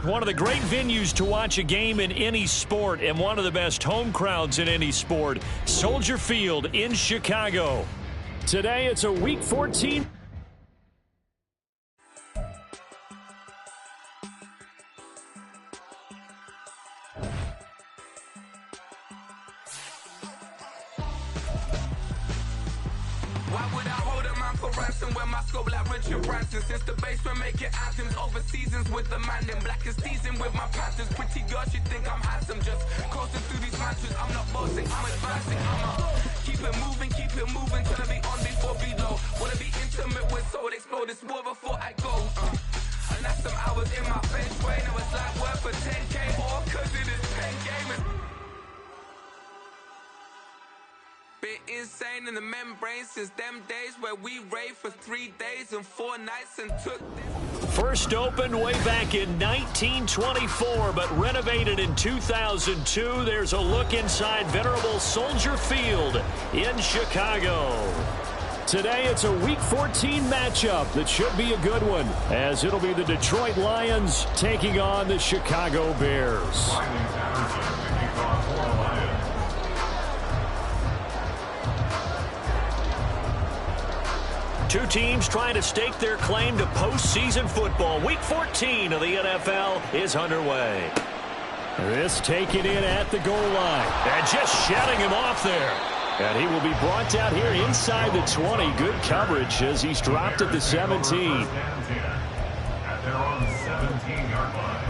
One of the great venues to watch a game in any sport, and one of the best home crowds in any sport, Soldier Field in Chicago. Today, it's a Week 14. Since the basement making anthems over seasons with the man in black is teasing with my panthers. Pretty girl, she think I'm handsome. Just coasting through these mantras. I'm not bossing, I'm advancing. Keep it moving till I be on before below. Wanna be intimate with soul, explore this war before I go. And that's some hours in my bench way. Now it's like work for 10K or cause it is 10 gaming. Been insane in the membrane since them days where we raved for 3 days and 4 nights and took them. First opened way back in 1924, but renovated in 2002. There's a look inside venerable Soldier Field in Chicago. Today, it's a Week 14 matchup that should be a good one, as it'll be the Detroit Lions taking on the Chicago Bears. Two teams trying to stake their claim to postseason football. Week 14 of the NFL is underway. This taken in at the goal line. And just shutting him off there. And he will be brought down here inside the 20. Good coverage as he's dropped at the 17. At their own 17-yard line.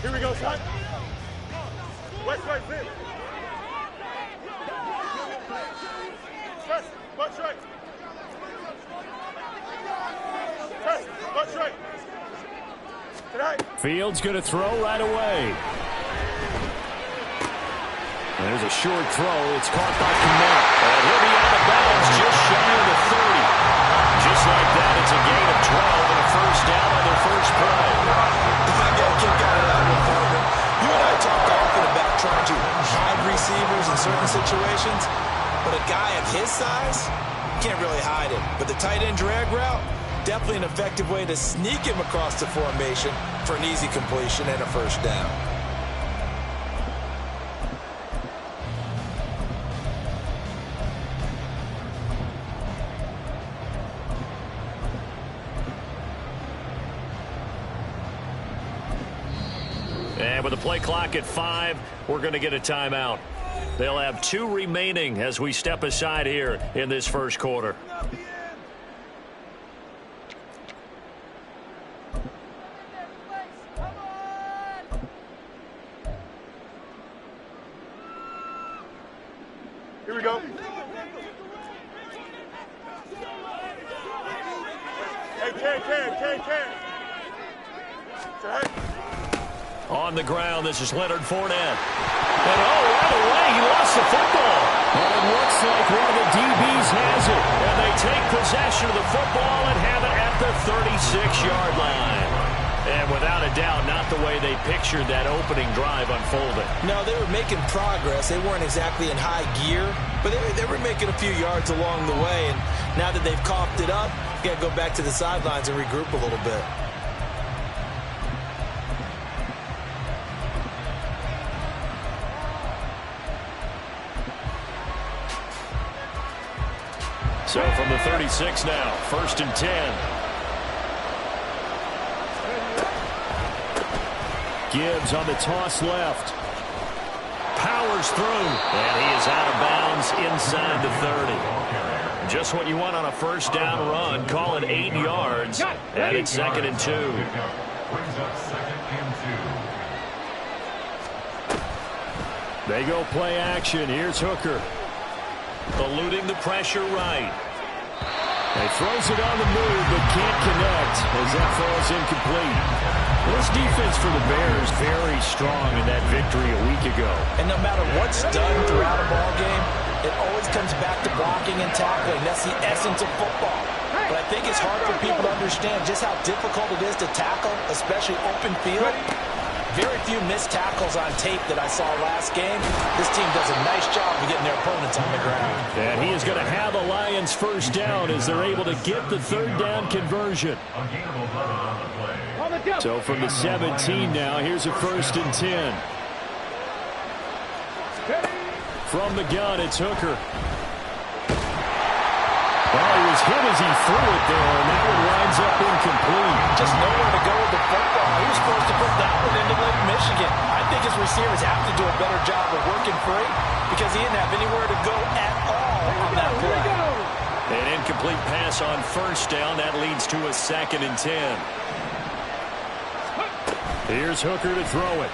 Here we go, son. West right, zip. Press, butt right. Press, butt right. Tonight. Fields going to throw right away. There's a short throw. It's caught by Connect. And he'll be out of bounds just shy of the 30. Just like that, it's a gain of 12 and a first down on their first play. You and I talk often about trying to hide receivers in certain situations, but a guy of his size can't really hide him. But the tight end drag route, definitely an effective way to sneak him across the formation for an easy completion and a first down. And with the play clock at 5, we're going to get a timeout. They'll have 2 remaining as we step aside here in this first quarter. Here we go. Hey, Ken. Tonight. On the ground, this is Leonard Fournette. And right away, he lost the football. And it looks like one of the DBs has it. And they take possession of the football and have it at the 36-yard line. And without a doubt, not the way they pictured that opening drive unfolding. No, they were making progress. They weren't exactly in high gear, but they were making a few yards along the way. And now that they've coughed it up, you got to go back to the sidelines and regroup a little bit. So from the 36 now, 1st and 10. Gibbs on the toss left. Powers through. And he is out of bounds inside the 30. Just what you want on a first down run. Call it 8 yards. And it's 2nd and 2. Brings up 2nd and 2. They go play action. Here's Hooker. Eluding the pressure right. He throws it on the move, but can't connect as that falls incomplete. This defense for the Bears very strong in that victory a week ago. And no matter what's done throughout a ball game, it always comes back to blocking and tackling. That's the essence of football. But I think it's hard for people to understand just how difficult it is to tackle, especially open field. very few missed tackles on tape that I saw last game. This team does a nice job of getting their opponents on the ground. And he is going to have the Lions first down as they're able to get the third down conversion. So from the 17 now, here's a 1st and 10. From the gun, it's Hooker. Well, he was hit as he threw it there, and that one winds up incomplete. Just nowhere to go with the football. He was supposed to put that one into Lake Michigan. I think his receivers have to do a better job of working free because he didn't have anywhere to go at all on that play. An incomplete pass on 1st down. That leads to a 2nd and 10. Here's Hooker to throw it.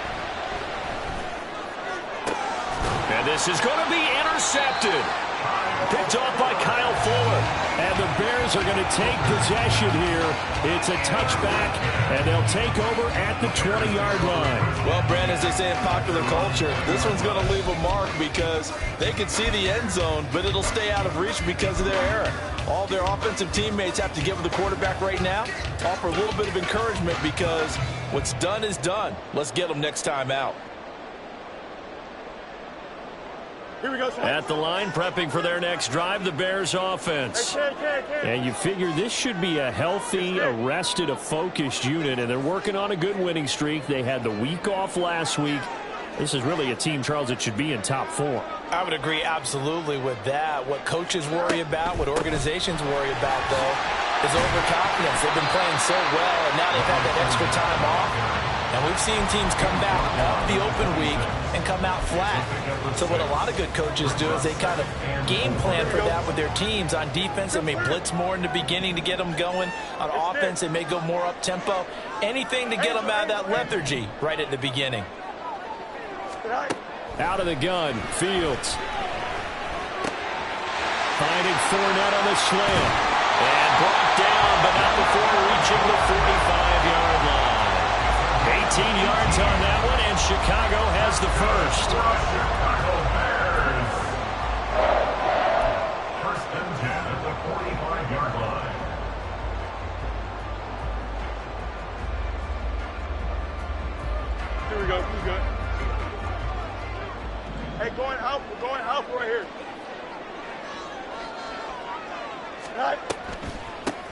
And this is going to be intercepted. Picked off by Kyle Fuller. And the Bears are going to take possession here. It's a touchback, and they'll take over at the 20-yard line. Well, Brad, as they say in popular culture, this one's going to leave a mark because they can see the end zone, but it'll stay out of reach because of their error. All their offensive teammates have to give the quarterback right now, offer a little bit of encouragement because what's done is done. Let's get them next time out. Here we go, son. At the line, prepping for their next drive, the Bears offense. And you figure this should be a healthy, a focused unit, and they're working on a good winning streak. They had the week off last week. This is really a team, Charles, that should be in top 4. I would agree absolutely with that. What coaches worry about, what organizations worry about, though, is overconfidence. They've been playing so well, and now they've had that extra time off. And we've seen teams come back off the open week and come out flat. So what a lot of good coaches do is they kind of game plan for that with their teams. On defense, they may blitz more in the beginning to get them going. On offense, they may go more up-tempo. Anything to get them out of that lethargy right at the beginning. Out of the gun, Fields. Finding Fournette on the slant. And brought down, but not before reaching the 45-yard line. 18 yards on that one, and Chicago has the first. Chicago Bears. 1st and 10 at the 45-yard line. Here we go. He's good. Hey, going out. We're going out right here. Right.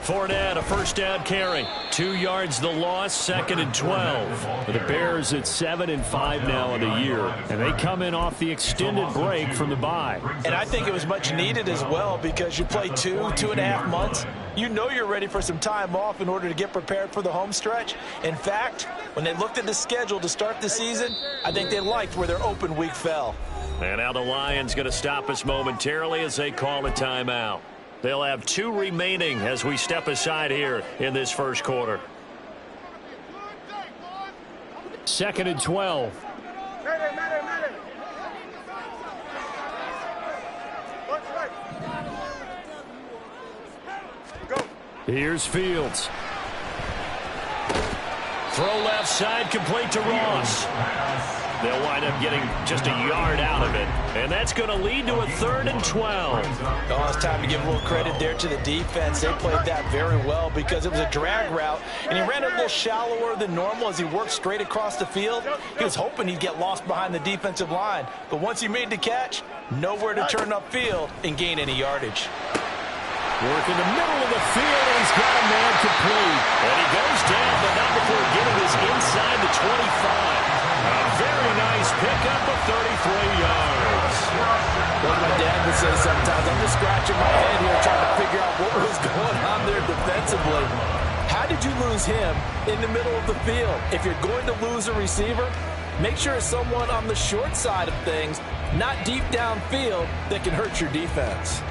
Fournette, a 1st down carry. 2 yards the loss, 2nd and 12. For the Bears, it's 7-5 now in the year. And they come in off the extended break from the bye. And I think it was much needed as well because you play 2.5 months. You know you're ready for some time off in order to get prepared for the home stretch. In fact, when they looked at the schedule to start the season, I think they liked where their open week fell. And now the Lions going to stop us momentarily as they call a timeout. They'll have 2 remaining as we step aside here in this first quarter. 2nd and 12. Here's Fields. Throw left side, complete to Ross. They'll wind up getting just a yard out of it. And that's going to lead to a 3rd and 12. Oh, it's time to give a little credit there to the defense. They played that very well because it was a drag route, and he ran a little shallower than normal as he worked straight across the field. He was hoping he'd get lost behind the defensive line. But once he made the catch, nowhere to turn upfield and gain any yardage. Work in the middle of the field, and he's got a man complete. And he goes down, but not before getting his inside the 25. A very nice pickup of 33 yards. What my dad would say sometimes, I'm just scratching my head here trying to figure out what was going on there defensively. How did you lose him in the middle of the field? If you're going to lose a receiver, make sure it's someone on the short side of things, not deep downfield, that can hurt your defense.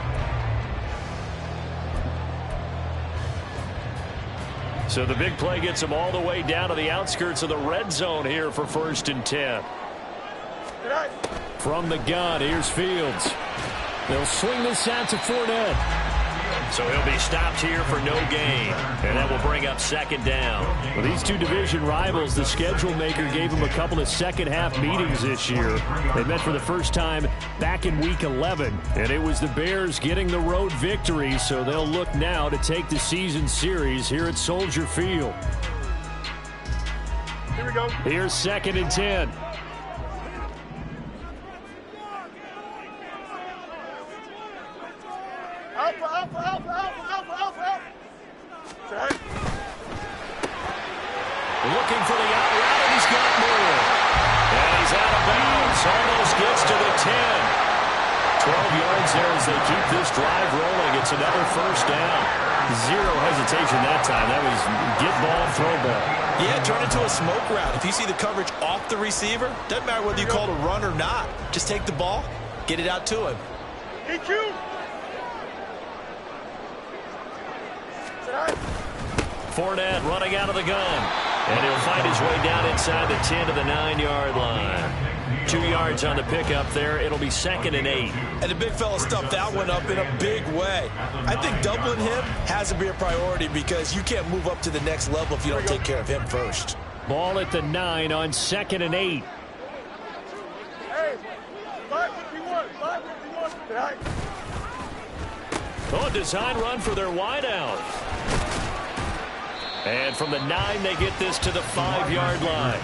So the big play gets them all the way down to the outskirts of the red zone here for 1st and 10. From the gun, here's Fields. They'll swing this out to Fournette. So he'll be stopped here for no gain. And that will bring up 2nd down. Well, these two division rivals, the schedule maker gave them a couple of second-half meetings this year. They met for the first time back in Week 11. And it was the Bears getting the road victory, so they'll look now to take the season series here at Soldier Field. Here we go. Here's 2nd and 10. Alpha. Set. Looking for the out route, and he's got more. And he's out of bounds. Almost gets to the 10. 12 yards there as they keep this drive rolling. It's another first down. Zero hesitation that time. That was get ball, throw ball. Yeah, turn into a smoke route. If you see the coverage off the receiver, doesn't matter whether you call it a run or not. Just take the ball, get it out to him. EQ. Fournette running out of the gun. And he'll find his way down inside the 10 to the 9-yard line. 2 yards on the pickup there. It'll be 2nd and 8. And the big fella stuffed that one up in a big way. I think doubling him has to be a priority because you can't move up to the next level if you don't take care of him first. Ball at the 9 on 2nd and 8. Hey, 551. Oh, design run for their wideout. And from the 9, they get this to the 5-yard line.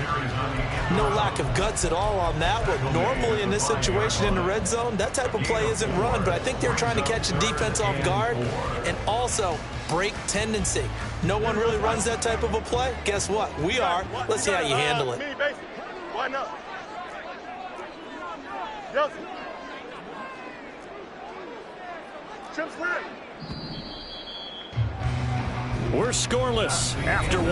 No lack of guts at all on that one. Normally in this situation in the red zone, that type of play isn't run, but I think they're trying to catch the defense off guard and also break tendency. No one really runs that type of a play. Guess what? We are. Let's see how you handle it. Why not? Yes. Trips left. We're scoreless after 1.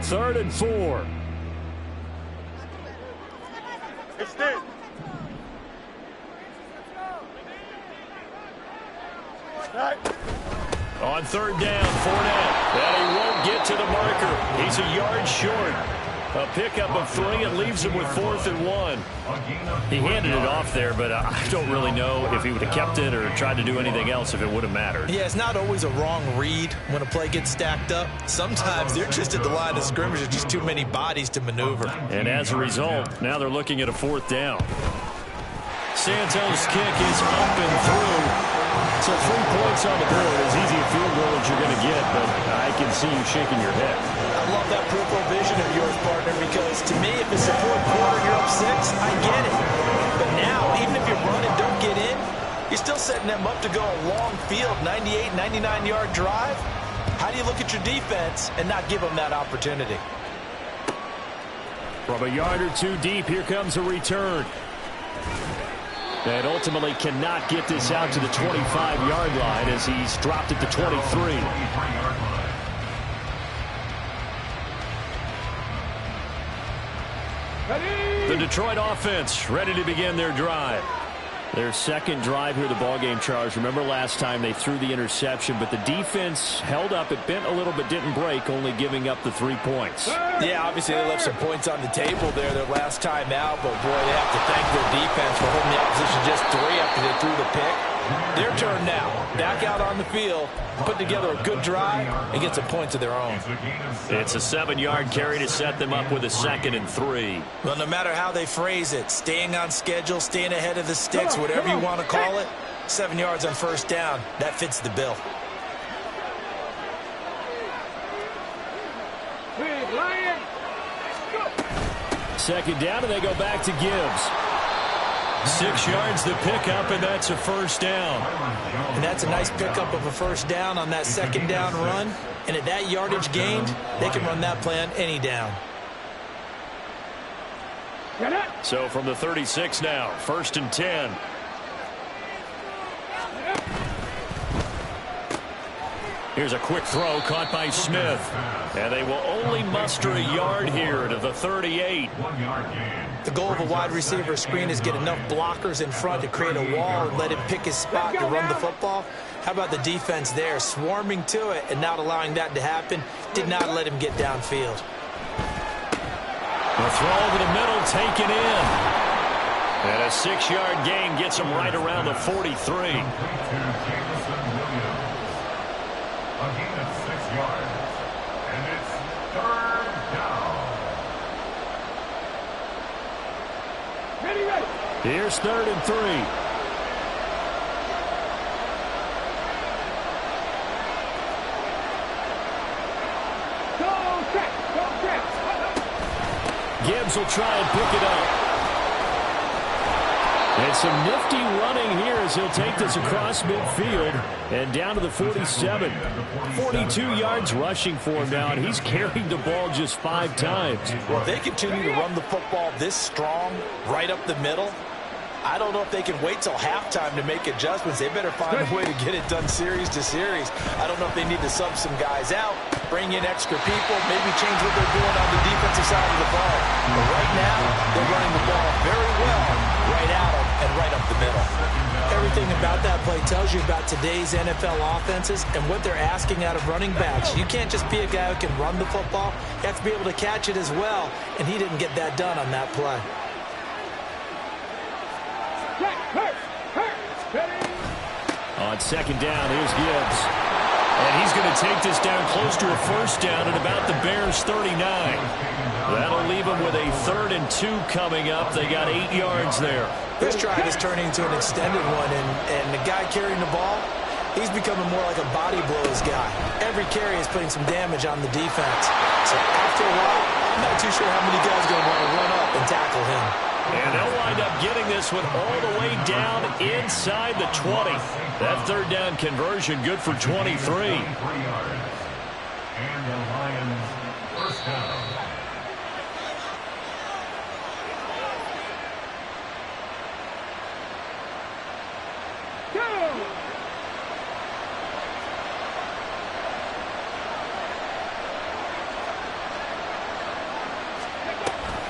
Third and 4. Extend. On 3rd down, Fournette. And he won't get to the marker. He's a yard short. A pickup of 3. It leaves him with 4th and 1. He handed it off there, but I don't really know if he would have kept it or tried to do anything else if it would have mattered. Yeah, it's not always a wrong read when a play gets stacked up. Sometimes they're just at the line of scrimmage. There's just too many bodies to maneuver. And as a result, now they're looking at a 4th down. Santos' kick is up and through. So 3 points on the board. As easy a field goal as you're going to get, but I can see you shaking your head. I love that peripheral vision of yours, partner, because to me, if it's the 4th quarter, you're up 6, I get it. But now, even if you run and don't get in, you're still setting them up to go a long field, 98, 99-yard drive. How do you look at your defense and not give them that opportunity? From a yard or 2 deep, here comes a return. And ultimately cannot get this out to the 25-yard line as he's dropped at the 23. The Detroit offense ready to begin their drive. Their 2nd drive here, the ballgame, Charles. Remember last time they threw the interception, but the defense held up. It bent a little but didn't break, only giving up the 3 points. Yeah, obviously they left some points on the table there their last time out, but boy, they have to thank their defense for holding the opposition just 3 after they threw the pick. Their turn now. Back out on the field, put together a good drive, and get some points of their own. It's a 7-yard carry to set them up with a 2nd and 3. Well, no matter how they phrase it, staying on schedule, staying ahead of the sticks, whatever you want to call it, 7 yards on 1st down, that fits the bill. Second down, and they go back to Gibbs. 6 yards the pickup, and that's a 1st down. And that's a nice pickup of a 1st down on that 2nd down run. And at that yardage gained, they can run that play on any down. So from the 36 now, 1st and 10. Here's a quick throw caught by Smith. And they will only muster a yard here to the 38. The goal of a wide receiver screen is get enough blockers in front to create a wall and let him pick his spot to run the football. How about the defense there, swarming to it and not allowing that to happen? Did not let him get downfield. The throw over the middle, taken in. And a 6-yard gain gets him right around the 43. Here's 3rd and 3. Gibbs will try and pick it up. And some nifty running here as he'll take this across midfield and down to the 47. 42 yards rushing for him now, and he's carried the ball just 5 times. Well, if they continue to run the football this strong right up the middle, I don't know if they can wait till halftime to make adjustments. They better find a way to get it done series to series. I don't know if they need to sub some guys out, bring in extra people, maybe change what they're doing on the defensive side of the ball. But right now, they're running the ball very well right at them and right up the middle. Everything about that play tells you about today's NFL offenses and what they're asking out of running backs. You can't just be a guy who can run the football. You have to be able to catch it as well, and he didn't get that done on that play. On 2nd down, here's Gibbs. And he's going to take this down close to a 1st down at about the Bears' 39. That'll leave them with a 3rd and 2 coming up. They got 8 yards there. This drive is turning into an extended one, and the guy carrying the ball, he's becoming more like a body blows guy. Every carry is putting some damage on the defense. So after a while, I'm not too sure how many guys are going to want to run up and tackle him. And they'll wind up getting this one all the way down inside the 20. That 3rd down conversion good for 23. And the Lions first down.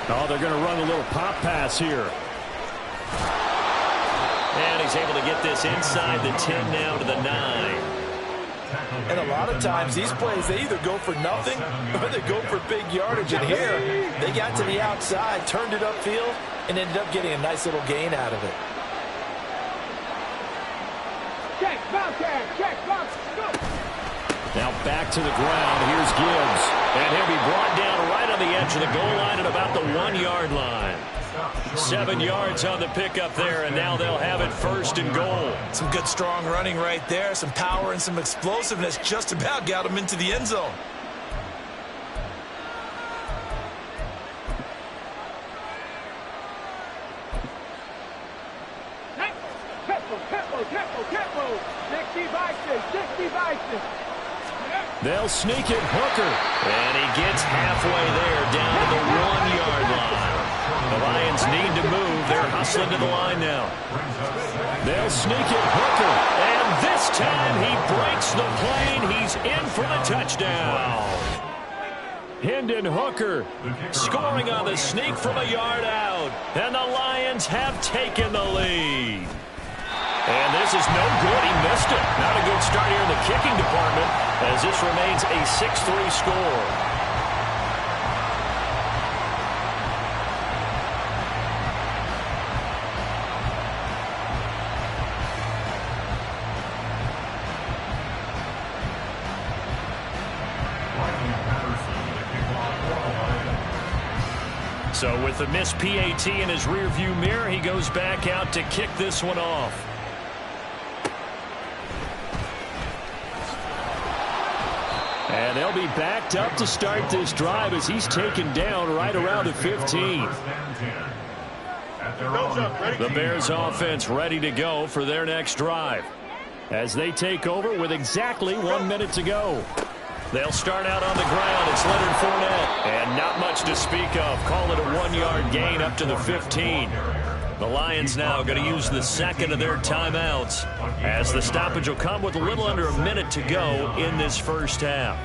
Oh, they're going to run a little pop pass here. And he's able to get this inside the 10 now to the 9. And a lot of times, these plays, they either go for nothing or they go for big yardage. And here, they got to the outside, turned it upfield, and ended up getting a nice little gain out of it. Now back to the ground. Here's Gibbs. And he'll be brought down right on the edge of the goal line at about the 1-yard line. 7 yards on the pickup there, and now they'll have it 1st and goal. Some good strong running right there. Some power and some explosiveness just about got him into the end zone. They'll sneak it, Hooker. And he gets halfway there down to the 1-yard line. The Lions need to move. They're hustling to the line now. They'll sneak it, Hooker. And this time he breaks the plane. He's in for the touchdown. Hendon Hooker scoring on the sneak from a yard out. And the Lions have taken the lead. And this is no good. He missed it. Not a good start here in the kicking department as this remains a 6-3 score. So with the missed PAT in his rearview mirror, he goes back out to kick this one off. And they'll be backed up to start this drive as he's taken down right around the 15. The Bears offense ready to go for their next drive as they take over with exactly 1 minute to go. They'll start out on the ground. It's Leonard Fournette. And not much to speak of. Call it a 1-yard gain up to the 15. The Lions now going to use the second of their timeouts as the stoppage will come with a little under a minute to go in this first half.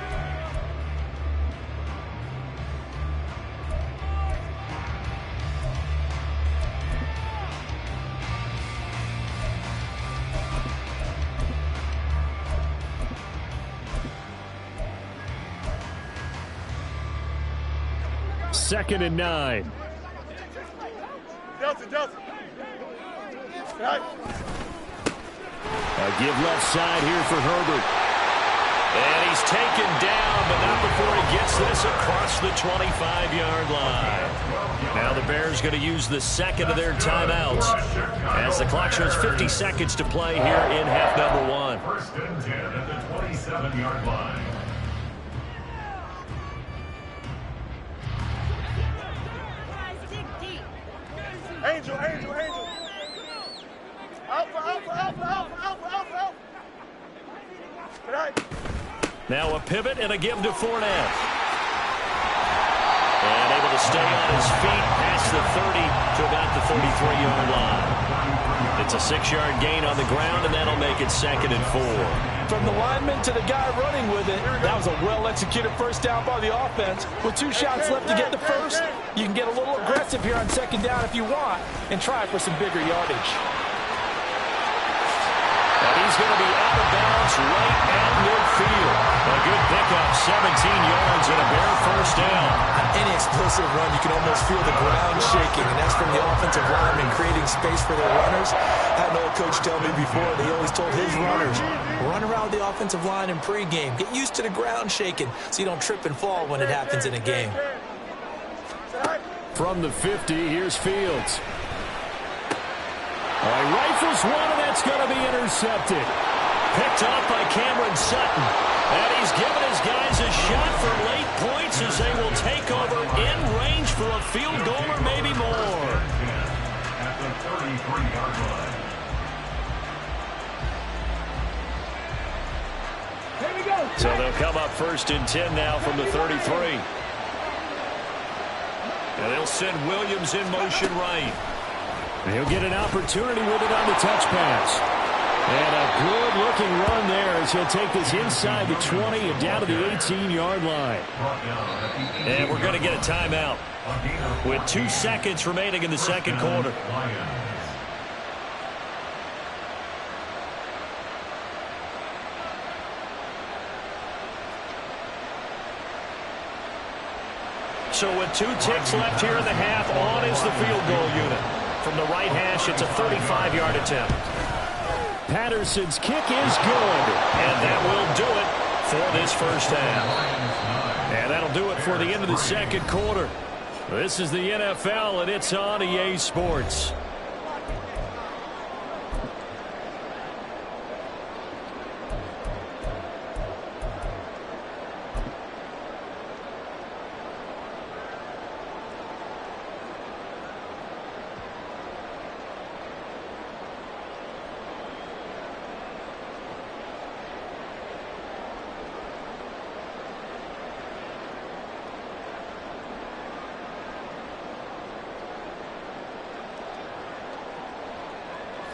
Second and 9. Delta. A give left side here for Herbert. And he's taken down, but not before he gets this across the 25-yard line. Now the Bears going to use the second of their timeouts as the clock shows 50 seconds to play here in half number 1. First and 10 at the 27-yard line. Angel. Alpha. Now a pivot and a give to Fournette. And able to stay on his feet past the 30 to about the 33-yard line. It's a 6-yard gain on the ground, and that'll make it 2nd and 4. From the lineman to the guy running with it, that was a well-executed first down by the offense. With 2 shots left to get the first, you can get a little aggressive here on 2nd down if you want and try for some bigger yardage. And he's going to be out of bounds right at midfield. A good pickup, 17 yards and a bare first down. Any explosive run, you can almost feel the ground shaking, and that's from the offensive lineman creating space for their runners. I had an old coach tell me before, they always told his runners, run around the offensive line in pregame. Get used to the ground shaking so you don't trip and fall when it happens in a game. From the 50, here's Fields. All right, rifles one, and that's going to be intercepted. Picked off by Cameron Sutton. And he's given his guys a shot for late points as they will take over in range for a field goal or maybe more. At the 33-yard line. Here we go. So they'll come up 1st and 10 now from the 33. And they'll send Williams in motion right. And he'll get an opportunity with it on the touch pass. And a good-looking run there as he'll take this inside the 20 and down to the 18-yard line. And we're going to get a timeout with 2 seconds remaining in the second quarter. So with 2 ticks left here in the half, on is the field goal unit. From the right hash, it's a 35-yard attempt. Patterson's kick is good, and that will do it for this first half. And that'll do it for the end of the second quarter. This is the NFL, and it's on EA Sports.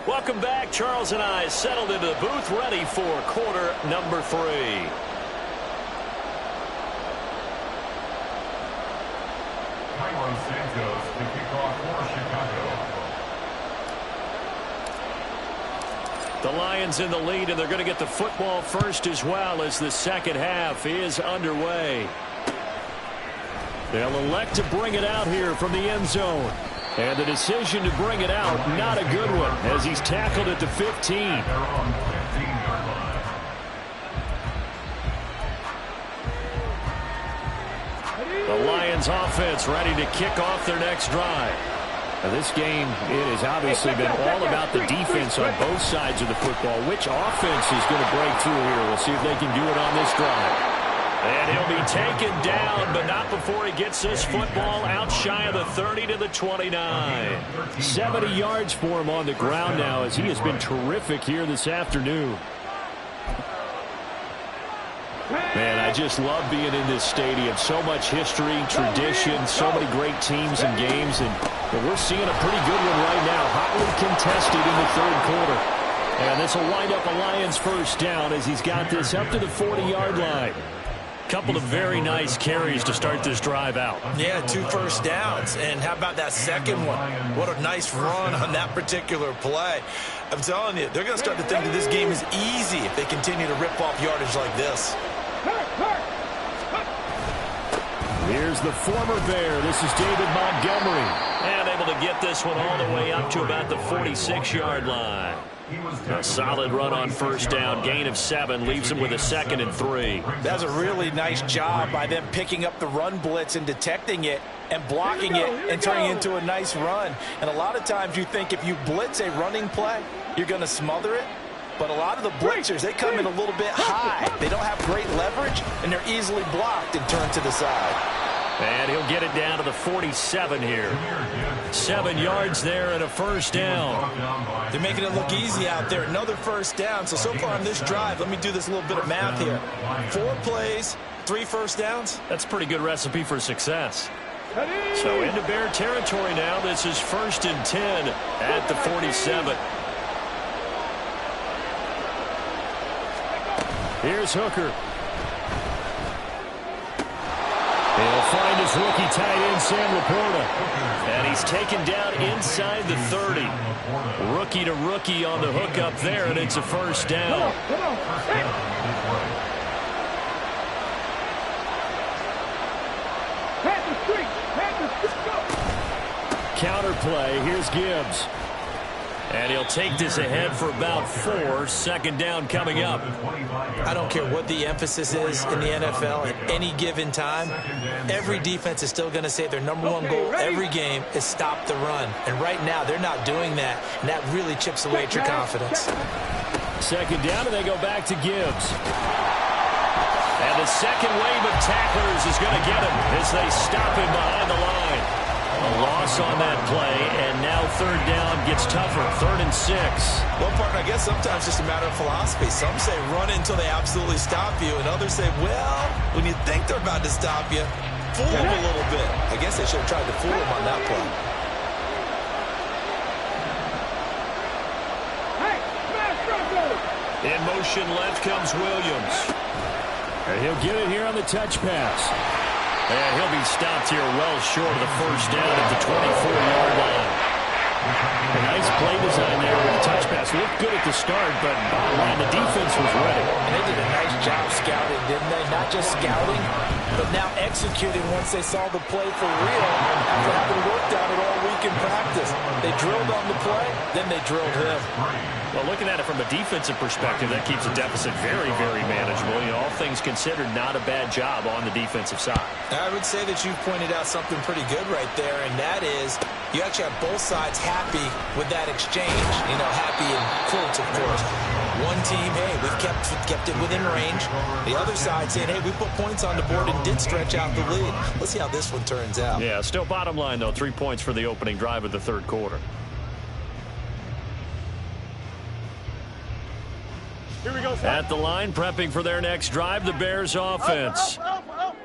Welcome back. Charles and I settled into the booth, ready for quarter number 3. Santos to kick off for Chicago. The Lions in the lead, and they're going to get the football first as well as the second half is underway. They'll elect to bring it out here from the end zone. And the decision to bring it out, not a good one, as he's tackled at the 15. They're on 15-yard line. The Lions offense ready to kick off their next drive. Now this game, it has obviously been all about the defense on both sides of the football. Which offense is going to break through here? We'll see if they can do it on this drive. And he'll be taken down, but not before he gets this football out shy of the 30 to the 29. 70 yards for him on the ground now, as he has been terrific here this afternoon. Man, I just love being in this stadium. So much history, tradition, so many great teams and games. And we're seeing a pretty good one right now, hotly contested in the third quarter. And this will wind up a Lions first down as he's got this up to the 40-yard line. Couple of very nice carries to start this drive out. Yeah, 2 first downs. And how about that second one? What a nice run on that particular play. I'm telling you, they're going to start to think that this game is easy if they continue to rip off yardage like this. Here's the former Bear. This is David Montgomery. And able to get this one all the way up to about the 46-yard line. A solid run on first down. Gain of 7 leaves him with a 2nd and 3. That's a really nice job by them picking up the run blitz and detecting it and blocking it and turning it into a nice run. And a lot of times you think if you blitz a running play, you're going to smother it. But a lot of the blitzers, they come in a little bit high. They don't have great leverage, and they're easily blocked and turned to the side. And he'll get it down to the 47 here. 7 yards there and a first down. They're making it look easy out there. Another first down. So far on this drive, let me do this little bit of math here. 4 plays, 3 first downs. That's a pretty good recipe for success. So into Bear territory now. This is 1st and 10 at the 47. Here's Hooker. He'll find his rookie tight end, Sam Laporta. And he's taken down inside the 30. Rookie to rookie on the hook up there, and it's a first down. Counter play. Here's Gibbs. And he'll take this ahead for about 4. 2nd down coming up. I don't care what the emphasis is in the NFL at any given time. Every defense is still going to say their #1 goal every game is stop the run. And right now, they're not doing that. And that really chips away at your confidence. 2nd down, and they go back to Gibbs. And the second wave of tacklers is going to get him as they stop him behind the line. A loss on that play, and now 3rd down gets tougher. 3rd and 6. Well, partner, I guess sometimes it's just a matter of philosophy. Some say run until they absolutely stop you, and others say, well, when you think they're about to stop you, fool them a little bit. I guess they should have tried to fool them on that play. In motion left comes Williams. And he'll get it here on the touch pass. And he'll be stopped here well short of the first down at the 24-yard line. A nice play design there with the touch pass. Looked good at the start, but bottom line, the defense was ready. And they did a nice job scouting, didn't they? Not just scouting, but now executing once they saw the play for real after having worked on it all week in practice. They drilled on the play, then they drilled him. Well, looking at it from a defensive perspective, that keeps the deficit very, very manageable. You know, all things considered, not a bad job on the defensive side. I would say that you've pointed out something pretty good right there, and that is you actually have both sides happy with that exchange. You know, happy in quotes, of course. One team, hey, we've kept it within range. The other side saying, hey, we put points on the board and did stretch out the lead. Let's see how this one turns out. Yeah, still bottom line, though, 3 points for the opening drive of the 3rd quarter. Here we go, son. At the line, prepping for their next drive, the Bears offense.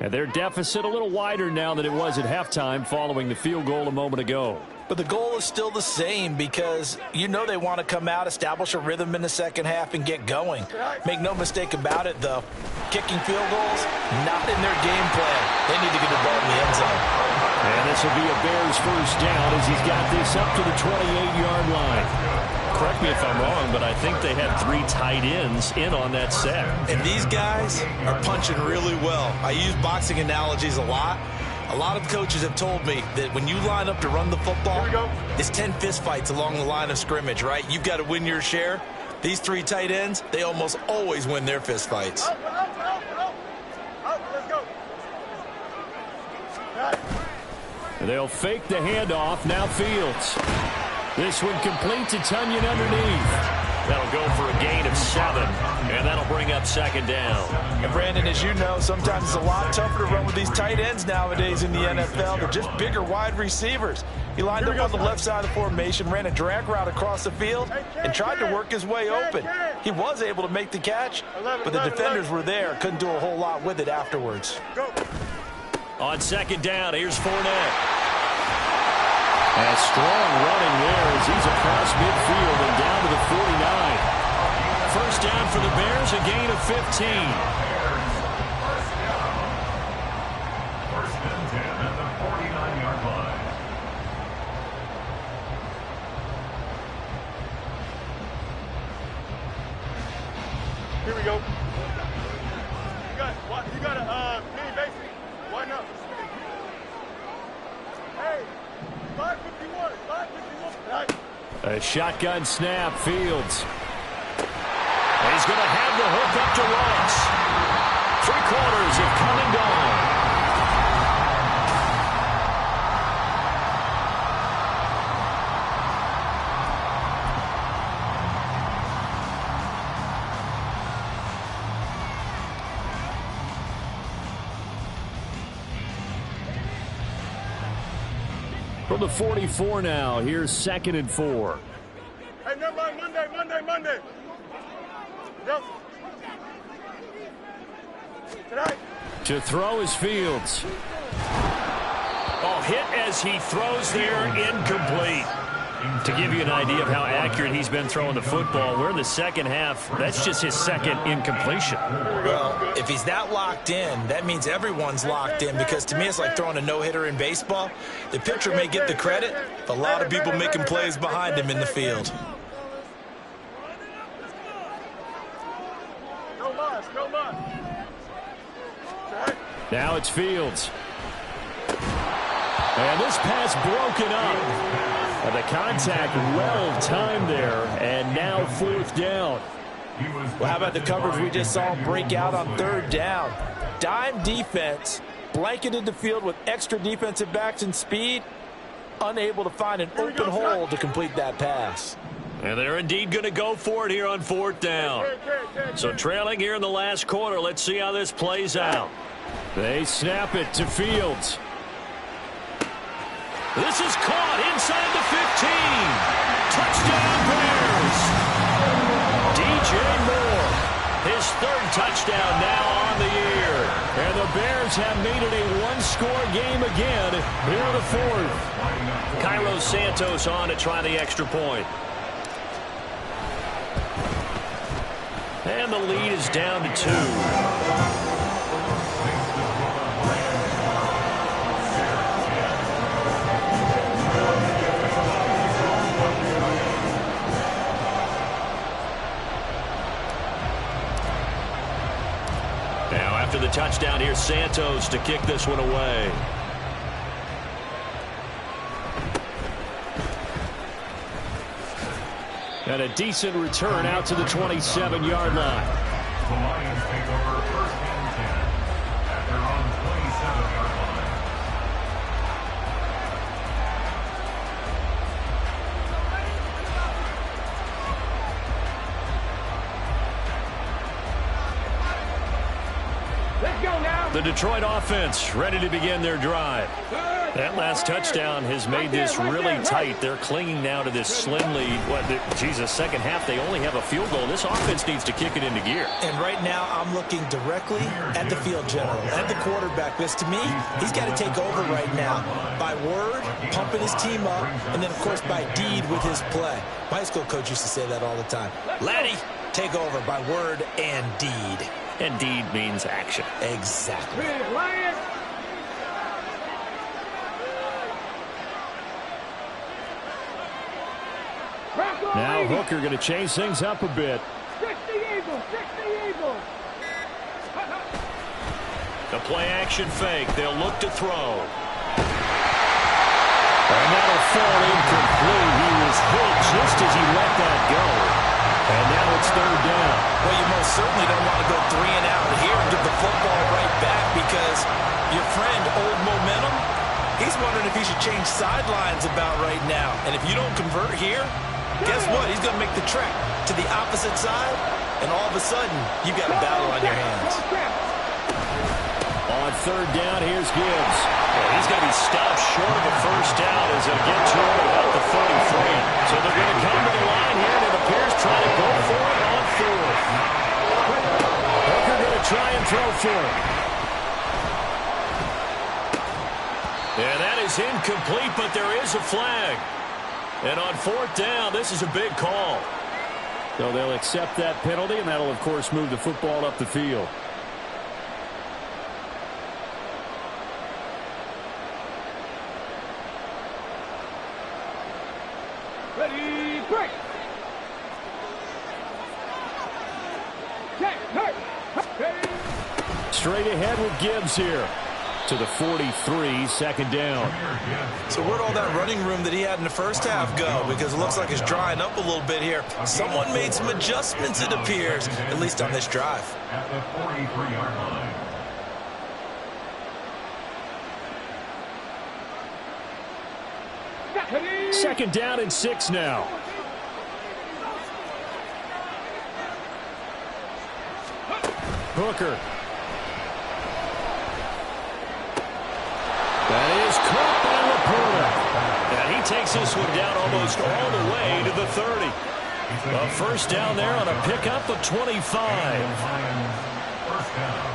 And their deficit a little wider now than it was at halftime following the field goal a moment ago. But the goal is still the same because you know they want to come out, establish a rhythm in the second half, and get going. Make no mistake about it, though. Kicking field goals, not in their game plan. They need to get the ball in the end zone. And this will be a Bears first down as he's got this up to the 28-yard line. Correct me if I'm wrong, but I think they had 3 tight ends in on that set. And these guys are punching really well. I use boxing analogies a lot. A lot of coaches have told me that when you line up to run the football, it's 10 fistfights along the line of scrimmage, right? You've got to win your share. These 3 tight ends, they almost always win their fistfights. Let's go. They'll fake the handoff. Now Fields. This one complete to Tunyon underneath. That'll go for a gain of 7, and that'll bring up 2nd down. And Brandon, as you know, sometimes it's a lot tougher to run with these tight ends nowadays in the NFL. They're just bigger wide receivers. He lined up on the left side of the formation, ran a drag route across the field, and tried to work his way open. He was able to make the catch, but the defenders were there. Couldn't do a whole lot with it afterwards. On 2nd down, here's Fournette. And strong running there as he's across midfield and down to the 49. First down for the Bears, a gain of 15. First and 10 at the 49-yard line. Here we go. You got a mini basic. Why not? Hey, 551. A shotgun snap, Fields. He's going to have the hook up to Ross. 3 quarters have come and gone. From the 44 now, here's 2nd and 4. Hey, never mind, Monday. Yep. Tonight. To throw is Fields. Oh, hit as he throws there, incomplete. To give you an idea of how accurate he's been throwing the football, we're in the second half. That's just his 2nd incompletion. Well, if he's that locked in, that means everyone's locked in, because to me it's like throwing a no-hitter in baseball. The pitcher may get the credit, but a lot of people making plays behind him in the field. No more. Now it's Fields. And this pass broken up. And the contact well-timed there, and now 4th down. Well, how about the coverage we just saw break out on 3rd down? Dime defense, blanketed the field with extra defensive backs and speed, unable to find an open hole to complete that pass. And they're indeed going to go for it here on 4th down. So trailing here in the last quarter, let's see how this plays out. They snap it to Fields. This is caught inside the 15. Touchdown Bears. DJ Moore, his 3rd touchdown now on the year. And the Bears have made it a 1-score game again here in the 4th. Cairo Santos on to try the extra point. And the lead is down to 2. After the touchdown, here's Santos to kick this one away. And a decent return out to the 27-yard line. The Lions take over 1st and 10 at their own 27-yard line. The Detroit offense ready to begin their drive. That last touchdown has made this really tight. They're clinging now to this slim lead. Second half, they only have a field goal. This offense needs to kick it into gear. And right now, I'm looking directly at the field general, at the quarterback, because to me, he's got to take over right now. By word, pumping his team up, and then, of course, by deed with his play. My high school coach used to say that all the time. Laddie, take over by word and deed. And deed means action. Exactly. Now Hooker going to change things up a bit. 60 Eagles. The play action fake. They'll look to throw. And that'll fall incomplete. He was hit just as he let that go. And now it's 3rd down. Well, you most certainly don't want to go 3 and out here and give the football right back, because your friend, Old Momentum, he's wondering if he should change sidelines about right now. And if you don't convert here, guess what? He's going to make the trek to the opposite side, and all of a sudden, you've got a battle on your hands. On 3rd down, here's Gibbs. Well, he's going to be stopped short of a 1st down as they'll get to him about the 33. So they're going to come to the line here, and it appears trying to go for it on 4th. Hooker going to try and throw for it. Yeah, that is incomplete, but there is a flag. And on 4th down, this is a big call. So they'll accept that penalty, and that'll, of course, move the football up the field. Ready, break. Check, hurt. Straight ahead with Gibbs here. To to the 43, second down. So where'd all that running room that he had in the first half go? Because it looks like it's drying up a little bit here. Someone made some adjustments, it appears, at least on this drive. At the 43-yard line. Second down and 6 now. Hooker. That is caught by Laporta. And he takes this one down almost all the way to the 30. A first down there on a pickup of 25. First down.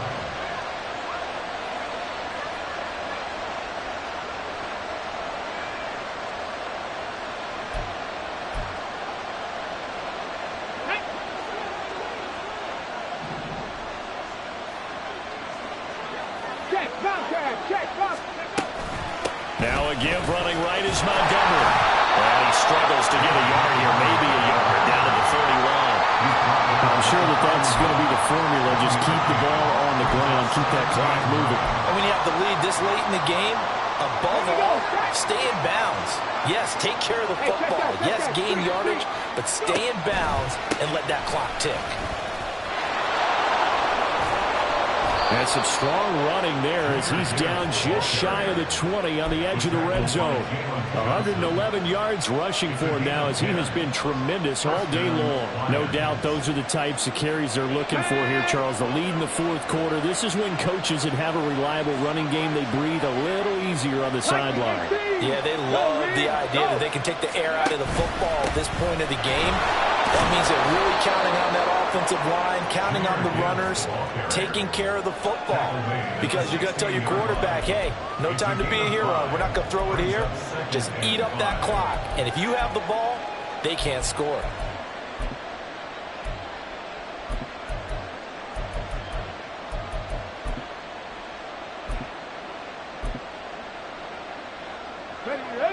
Now a give running right is Montgomery. And he struggles to get a yard here, maybe a yard, down to the 31. I'm sure that's going to be the formula. Just keep the ball on the ground, keep that clock moving. And when you have the lead this late in the game, above all, stay in bounds. Yes, take care of the football. Yes, gain yardage, but stay in bounds and let that clock tick. And some strong running there as he's down just shy of the 20 on the edge of the red zone. 111 yards rushing for him now as he has been tremendous all day long. No doubt those are the types of carries they're looking for here, Charles. The lead in the fourth quarter. This is when coaches that have a reliable running game, they breathe a little easier on the sideline. Yeah, they love the idea that they can take the air out of the football at this point of the game. That means they're really counting on that offensive line, counting on the runners, taking care of the football. Because you're going to tell your quarterback, hey, no time to be a hero. We're not going to throw it here. Just eat up that clock. And if you have the ball, they can't score.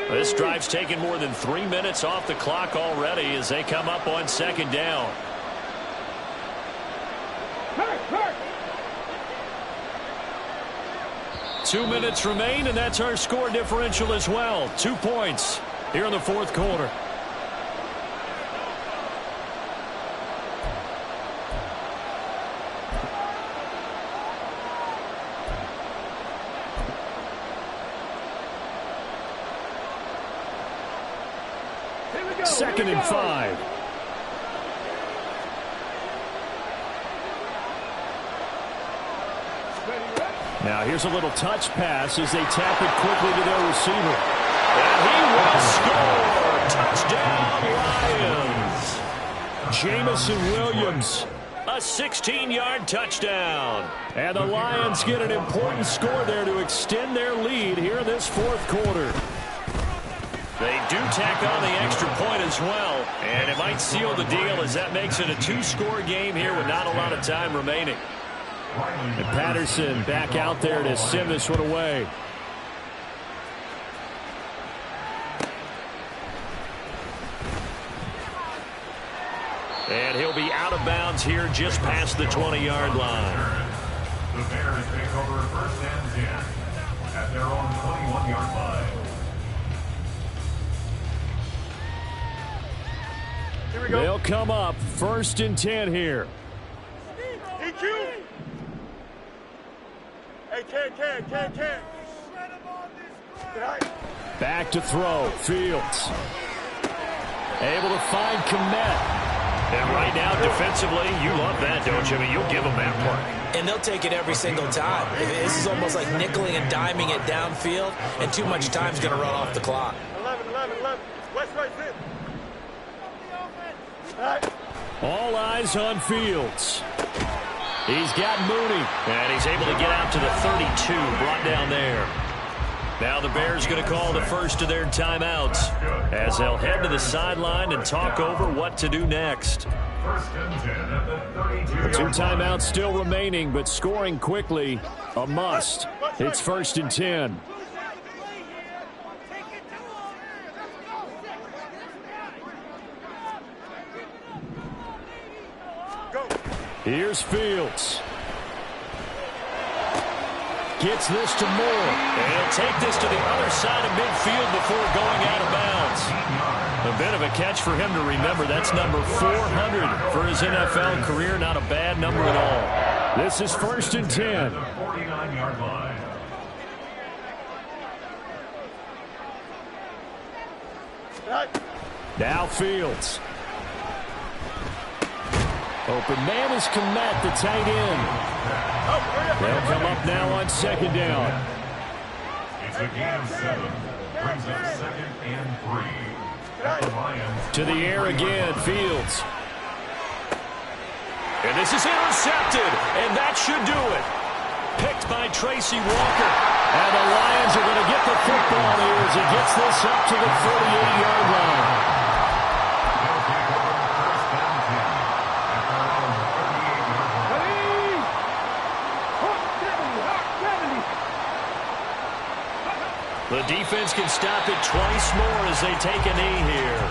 This drive's taken more than 3 minutes off the clock already as they come up on second down. Hurt. 2 minutes remain, and that's our score differential as well. 2 points here in the fourth quarter. Second and 5. Now here's a little touch pass as they tap it quickly to their receiver. And he will score! Touchdown, Lions! Jamison Williams, a 16-yard touchdown. And the Lions get an important score there to extend their lead here in this fourth quarter. They do tack on the extra point as well, and it might seal the deal as that makes it a 2-score game here with not a lot of time remaining. And Patterson back out there to send this one away. And he'll be out of bounds here just past the 20-yard line. The Bears take over first and 10 at their own 21-yard line. They'll come up first and 10 here. EQ. Hey, can. Back to throw. Fields. Able to find Kmet. And right now, defensively, you love that, don't you? I mean, you'll give them that play. And they'll take it every single time. This is almost like nickeling and diming it downfield, and too much time's going to run off the clock. 11. West right in. All eyes on Fields. He's got Mooney. And he's able to get out to the 32, brought down there. Now the Bears going to call the first of their timeouts as they'll head to the sideline and talk over what to do next. First and 10 at the 32. 2 timeouts still remaining, but scoring quickly, a must. It's first and 10. Here's Fields. Gets this to Moore. And he'll take this to the other side of midfield before going out of bounds. A bit of a catch for him to remember. That's number 400 for his NFL career. Not a bad number at all. This is 1st and 10. 49-yard line. Now Fields. Open man is Komet, the tight end. They'll come up now on 2nd down. It's a gain of 7. Brings up 2nd and 3. At the Lions. To the air again, Fields. And this is intercepted, and that should do it. Picked by Tracy Walker. And the Lions are going to get the football here as he gets this up to the 48-yard line. They'll take over 1st and 10. At their own 38-yard line. Ready? Hawk 70, Hawk 70. The defense can stop it twice more as they take a knee here.